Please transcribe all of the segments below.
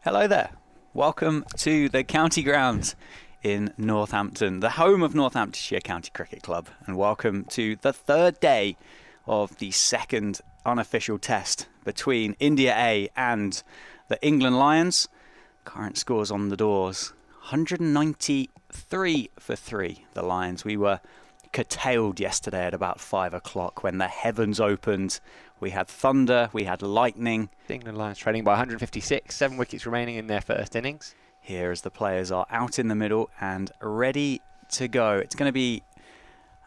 Hello there. Welcome to the county grounds in Northampton, the home of Northamptonshire County Cricket Club, and welcome to the third day of the second unofficial test between India A and the England Lions. Current scores on the doors: 193 for 3, the Lions. We were curtailed yesterday at about 5 o'clock when the heavens opened. We had thunder, we had lightning. The England Lions trailing by 156, 7 wickets remaining in their first innings. Here as the players are out in the middle and ready to go. It's going to be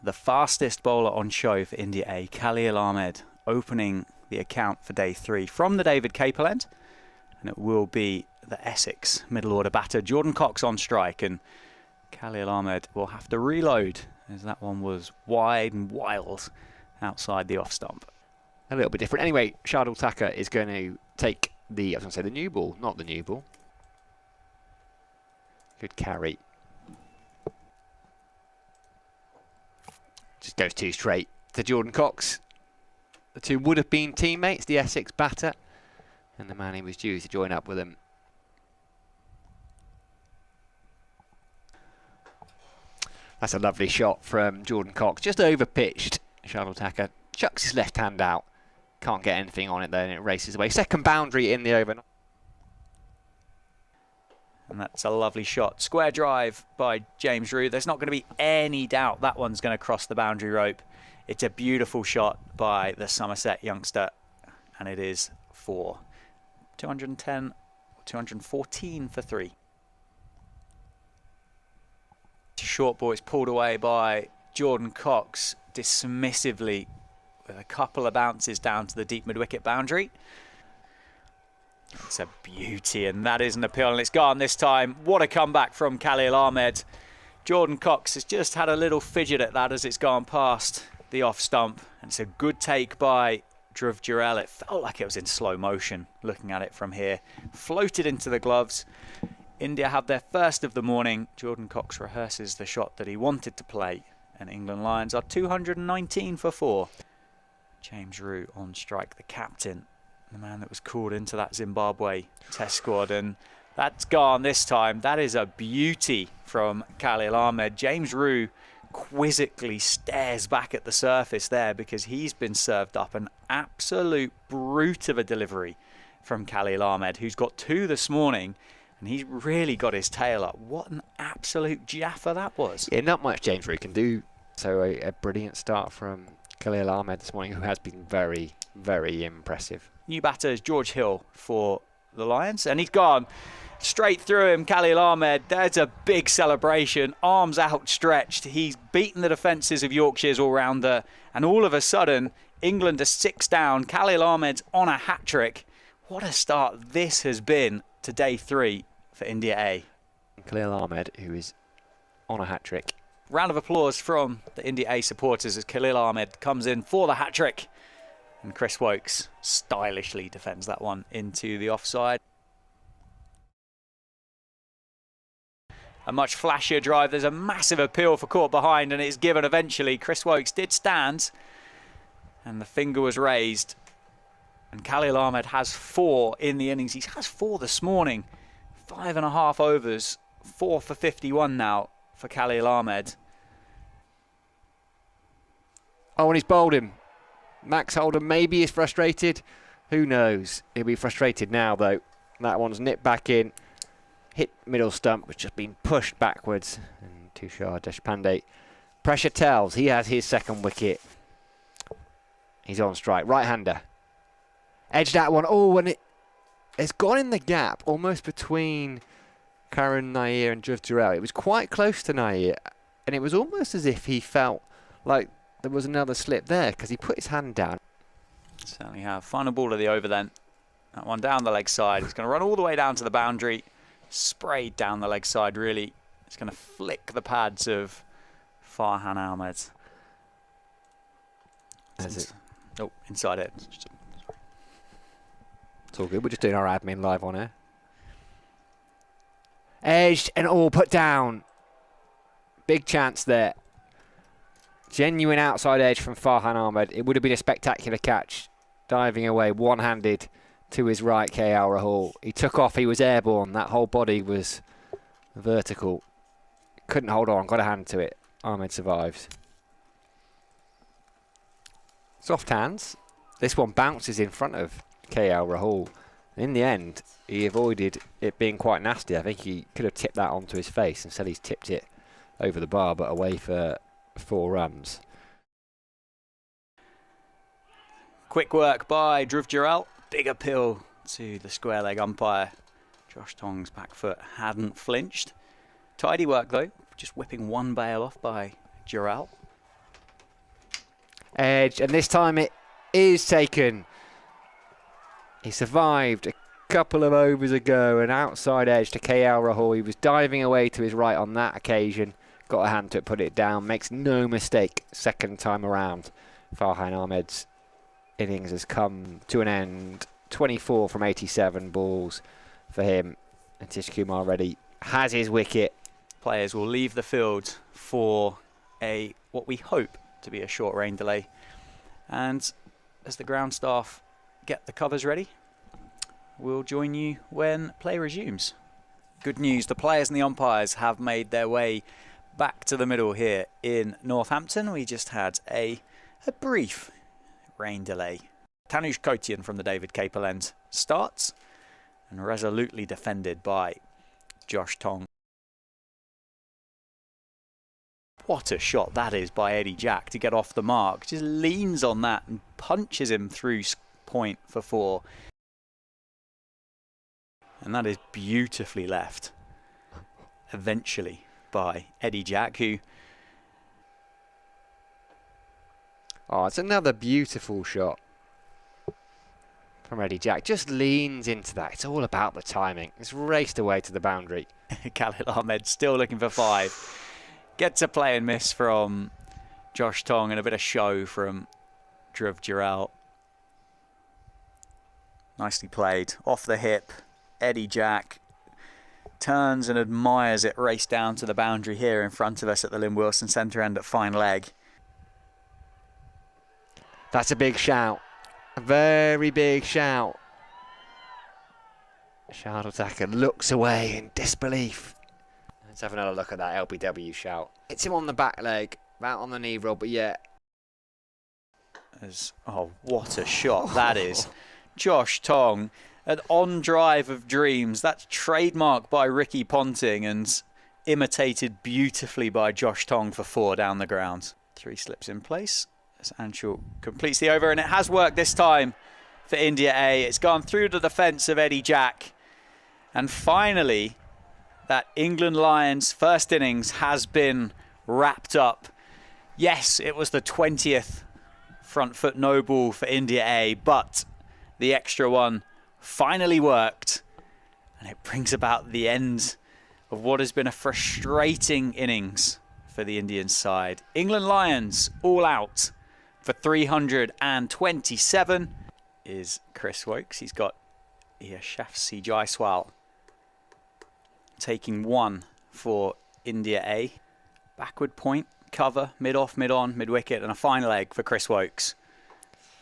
the fastest bowler on show for India A, Khalil Ahmed, opening the account for day 3 from the David Capel end. And it will be the Essex middle order batter, Jordan Cox, on strike. And Khalil Ahmed will have to reload as that one was wide and wild outside the off stump. A little bit different. Anyway, Shardul Thakur is going to take the, I was going to say the new ball, not the new ball. Good carry. Just goes too straight to Jordan Cox. The two would have been teammates, the Essex batter, and the man he was due to join up with him. That's a lovely shot from Jordan Cox. Just over pitched. Shardul Thakur chucks his left hand out. Can't get anything on it though, and it races away. Second boundary in the over. And that's a lovely shot. Square drive by James Rew. There's not going to be any doubt that one's going to cross the boundary rope. It's a beautiful shot by the Somerset youngster, and it is for 210, 214 for 3. Short ball is pulled away by Jordan Cox dismissively with a couple of bounces down to the deep mid-wicket boundary. It's a beauty, and that is an appeal, and it's gone this time. What a comeback from Khalil Ahmed. Jordan Cox has just had a little fidget at that as it's gone past the off stump, and it's a good take by Dhruv Jurel. It felt like it was in slow motion looking at it from here. Floated into the gloves. India have their first of the morning. Jordan Cox rehearses the shot that he wanted to play, and England Lions are 219 for 4. James Rew on strike, the captain, the man that was called into that Zimbabwe test squad, and that's gone this time. That is a beauty from Khalil Ahmed. James Rew quizzically stares back at the surface there because he's been served up an absolute brute of a delivery from Khalil Ahmed, who's got 2 this morning, and he's really got his tail up. What an absolute jaffa that was. Yeah, not much James Rew can do. So a brilliant start from Khalil Ahmed this morning, who has been very, very impressive. New batter is George Hill for the Lions, and he's gone straight through him. Khalil Ahmed, there's a big celebration, arms outstretched. He's beaten the defences of Yorkshire's all-rounder, and all of a sudden, England are 6 down. Khalil Ahmed's on a hat-trick. What a start this has been to day 3 for India A. Khalil Ahmed, who is on a hat-trick. Round of applause from the India A supporters as Khalil Ahmed comes in for the hat-trick. And Chris Woakes stylishly defends that one into the offside. A much flashier drive. There's a massive appeal for caught behind, and it's given eventually. Chris Woakes did stand, and the finger was raised. And Khalil Ahmed has 4 in the innings. He has 4 this morning. 5.5 overs. 4 for 51 now for Khalil Ahmed. Oh, and he's bowled him. Max Holden maybe is frustrated. Who knows? He'll be frustrated now, though. That one's nipped back in. Hit middle stump, which has been pushed backwards. And Tushar Deshpande. Pressure tells. He has his second wicket. He's on strike. Right-hander. Edged that one. Oh, and it's gone in the gap, almost between Karun Nair and Dhruv Jurel. It was quite close to Nair, and it was almost as if he felt like there was another slip there because he put his hand down. Certainly have. Final ball of the over then. That one down the leg side. It's going to run all the way down to the boundary. Sprayed down the leg side, really. It's going to flick the pads of Farhan Ahmed. Oh, inside it. It's all good. We're just doing our admin live on air. Edged and all put down. Big chance there. Genuine outside edge from Farhan Ahmed. It would have been a spectacular catch. Diving away, one-handed. to his right, KL Rahul. He took off, he was airborne. That whole body was vertical. Couldn't hold on, got a hand to it. Ahmed survives. Soft hands. This one bounces in front of KL Rahul. In the end, he avoided it being quite nasty. I think he could have tipped that onto his face. Instead, he's tipped it over the bar, but away for 4 runs. Quick work by Dhruv Jurel. Big appeal to the square leg umpire. Josh Tong's back foot hadn't flinched. Tidy work though, just whipping one bail off by Jurel. Edge, and this time it is taken. He survived a couple of overs ago, an outside edge to KL Rahul. He was diving away to his right on that occasion. Got a hand to it, put it down. Makes no mistake second time around. Farhan Ahmed's innings has come to an end. 24 from 87 balls for him. And Tish Kumar Reddy has his wicket. Players will leave the field for what we hope to be a short rain delay. And as the ground staff get the covers ready, we'll join you when play resumes. Good news, the players and the umpires have made their way back to the middle here in Northampton. We just had a brief rain delay. Tanush Kotian from the David Capel end starts and resolutely defended by Josh Tong. What a shot that is by Eddie Jack to get off the mark. Just leans on that and punches him through point for 4. And that is beautifully left eventually by Eddie Jack, who... Oh, it's another beautiful shot from Eddie Jack. Just leans into that. It's all about the timing. It's raced away to the boundary. Khalil Ahmed still looking for 5. Gets a play and miss from Josh Tong and a bit of show from Dhruv Jurel. Nicely played. Off the hip. Eddie Jack turns and admires it race down to the boundary here in front of us at the Lynn Wilson centre end at fine leg. That's a big shout. A very big shout. Shardul Thakur looks away in disbelief. Let's have another look at that LBW shout. Hits him on the back leg, out on the knee roll, but yeah. Oh, what a shot that is. Josh Tong, an on-drive of dreams. That's trademarked by Ricky Ponting and imitated beautifully by Josh Tong for 4 down the ground. 3 slips in place as Anshul completes the over, and it has worked this time for India A. It's gone through the defence of Eddie Jack. And finally, that England Lions first innings has been wrapped up. Yes, it was the 20th front foot no ball for India A, but the extra one finally worked, and it brings about the end of what has been a frustrating innings for the Indian side. England Lions all out for 327 is Chris Woakes. He's got Yashasvi Jaiswal taking 1 for India A. Backward point, cover, mid-off, mid-on, mid-wicket, and a fine leg for Chris Woakes.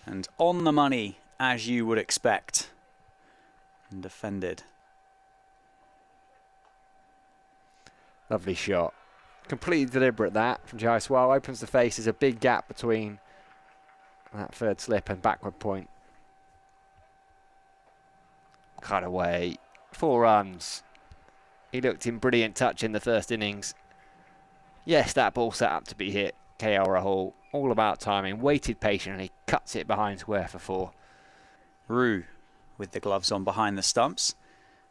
And on the money, as you would expect. And defended. Lovely shot. Completely deliberate that from Jaiswal. Opens the face. There's a big gap between that third slip and backward point. Cut away. 4 runs. He looked in brilliant touch in the first innings. Yes, that ball set up to be hit. KL Rahul, all about timing. Waited patiently, cuts it behind square for 4. Rue with the gloves on behind the stumps.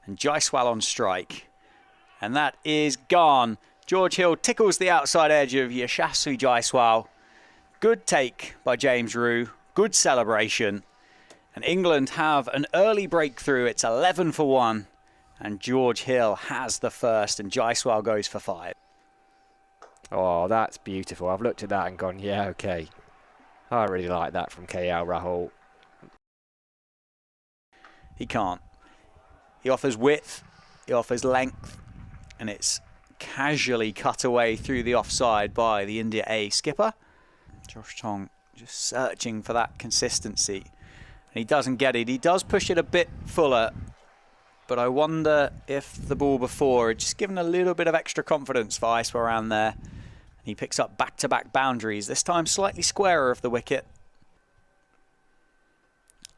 And Jaiswal on strike. And that is gone. George Hill tickles the outside edge of Yashasvi Jaiswal. Good take by James Rue. Good celebration. And England have an early breakthrough. It's 11 for 1. And George Hill has the first, and Jaiswal goes for 5. Oh, that's beautiful. I've looked at that and gone, yeah, okay. I really like that from KL Rahul. He can't. He offers width, he offers length, and it's casually cut away through the offside by the India A skipper. Josh Tong just searching for that consistency. And he doesn't get it. He does push it a bit fuller, but I wonder if the ball before had just given a little bit of extra confidence for Aiswaran there. And he picks up back-to-back boundaries, this time slightly squarer of the wicket.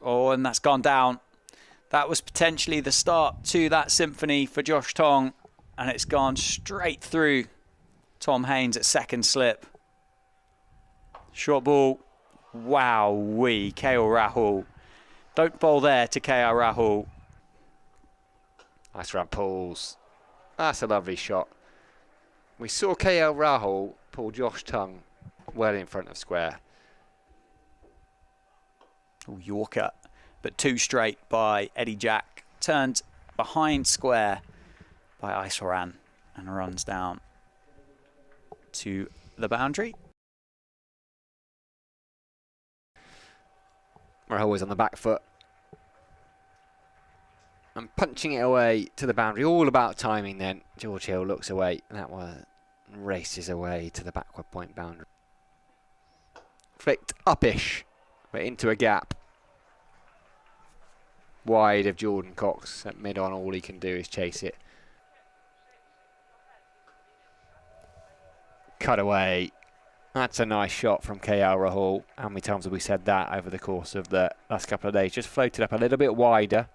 Oh, and that's gone down. That was potentially the start to that symphony for Josh Tong, and it's gone straight through Tom Haines at second slip. Short ball. Wow-wee, KL Rahul. Don't bowl there to KL Rahul. Nice run pulls. That's a lovely shot. We saw KL Rahul pull Josh Tong well in front of square. Ooh, Yorker, but too straight by Eddie Jack. Turned behind square by Aiswaran and runs down to the boundary. Rahul is on the back foot and punching it away to the boundary. All about timing then. George Hill looks away. That one races away to the backward point boundary. Flicked uppish, but into a gap. Wide of Jordan Cox at mid-on. All he can do is chase it. Cut away. That's a nice shot from KL Rahul. How many times have we said that over the course of the last couple of days? Just floated up a little bit wider.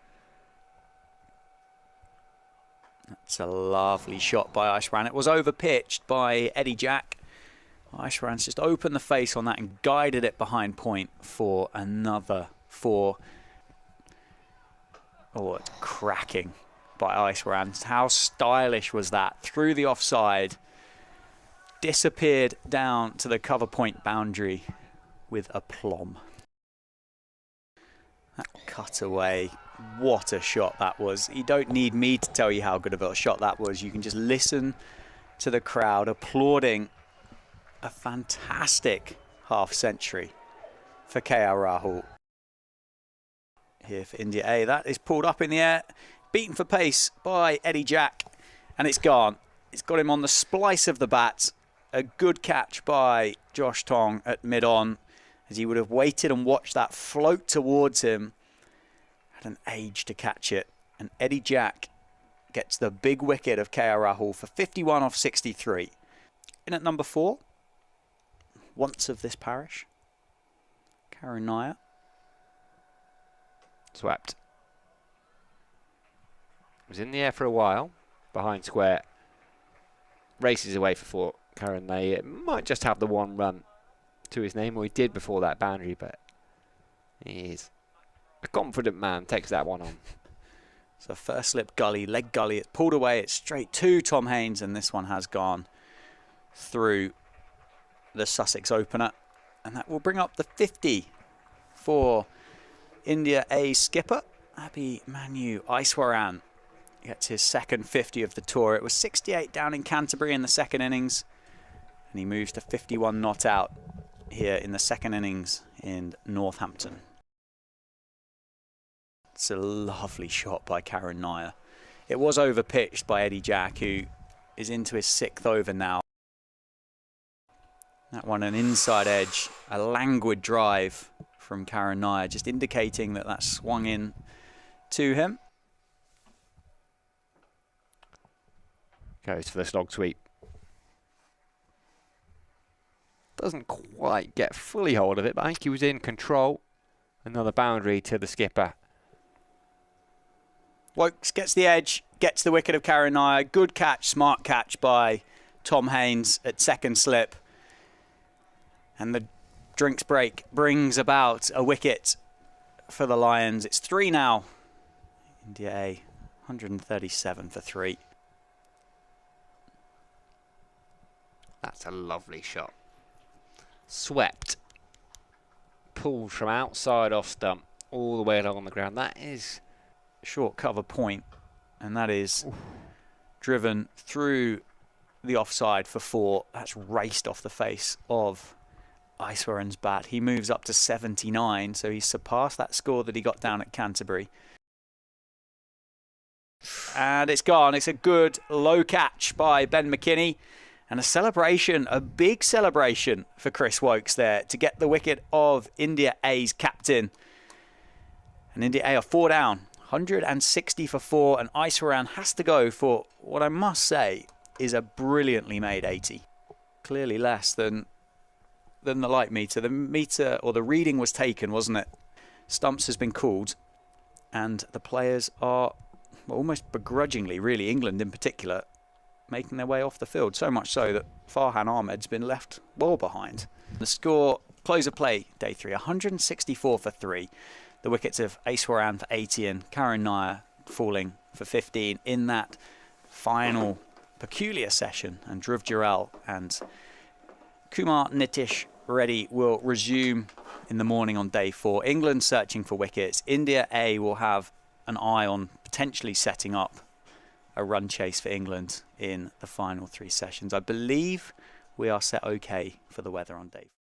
That's a lovely shot by Aiswaran. It was over-pitched by Eddie Jack. Aiswaran's just opened the face on that and guided it behind point for another 4. Oh, it's cracking by Aiswaran. How stylish was that? Through the offside. Disappeared down to the cover point boundary with aplomb. That cut away. What a shot that was. You don't need me to tell you how good of a shot that was. You can just listen to the crowd applauding a fantastic half century for KL Rahul. Here for India A. That is pulled up in the air. Beaten for pace by Eddie Jack. And it's gone. It's got him on the splice of the bat. A good catch by Josh Tong at mid-on, as he would have waited and watched that float towards him. Had an age to catch it. And Eddie Jack gets the big wicket of KL Rahul for 51 off 63. In at number 4, once of this parish, Karun Nair. Swept. Was in the air for a while, behind square. Races away for 4. Karun Nair might just have the 1 run to his name, or he did before that boundary, but he's a confident man, takes that one on. So first slip gully, leg gully, it's pulled away, it's straight to Tom Haines, and this one has gone through the Sussex opener. And that will bring up the 50 for India A skipper, Abhimanyu Aiswaran. Gets his second 50 of the tour. It was 68 down in Canterbury in the second innings. And he moves to 51 not out here in the second innings in Northampton. It's a lovely shot by Karun Nair. It was over-pitched by Eddie Jack, who is into his 6th over now. That one an inside edge, a languid drive from Karun Nair, just indicating that that swung in to him. Goes for the slog sweep. Doesn't quite get fully hold of it, but I think he was in control. Another boundary to the skipper. Wokes gets the edge, gets the wicket of Karun Nair. Good catch, smart catch by Tom Haines at second slip. And the drinks break brings about a wicket for the Lions. It's 3 now. India A, 137 for 3. That's a lovely shot. Swept. Pulled from outside off stump all the way along the ground. That is short cover point, and that is driven through the offside for 4. That's raced off the face of Aiswaran's bat. He moves up to 79, so he's surpassed that score that he got down at Canterbury. And it's gone. It's a good low catch by Ben McKinney. And a celebration, a big celebration for Chris Wokes there to get the wicket of India A's captain. And India A are 4 down, 160 for 4, and Iswaran has to go for what I must say is a brilliantly made 80. Clearly less than the light meter. The meter, or the reading was taken, wasn't it? Stumps has been called, and the players are almost begrudgingly, really England in particular, making their way off the field. So much so that Farhan Ahmed's been left well behind. The score, close of play, day 3, 164 for 3. The wickets of Iswaran for 80 and Karun Nair falling for 15 in that final peculiar session. And Dhruv Jurel and Kumar Nitish Reddy will resume in the morning on day 4. England searching for wickets. India A will have an eye on potentially setting up a run chase for England in the final 3 sessions. I believe we are set okay for the weather on day 4.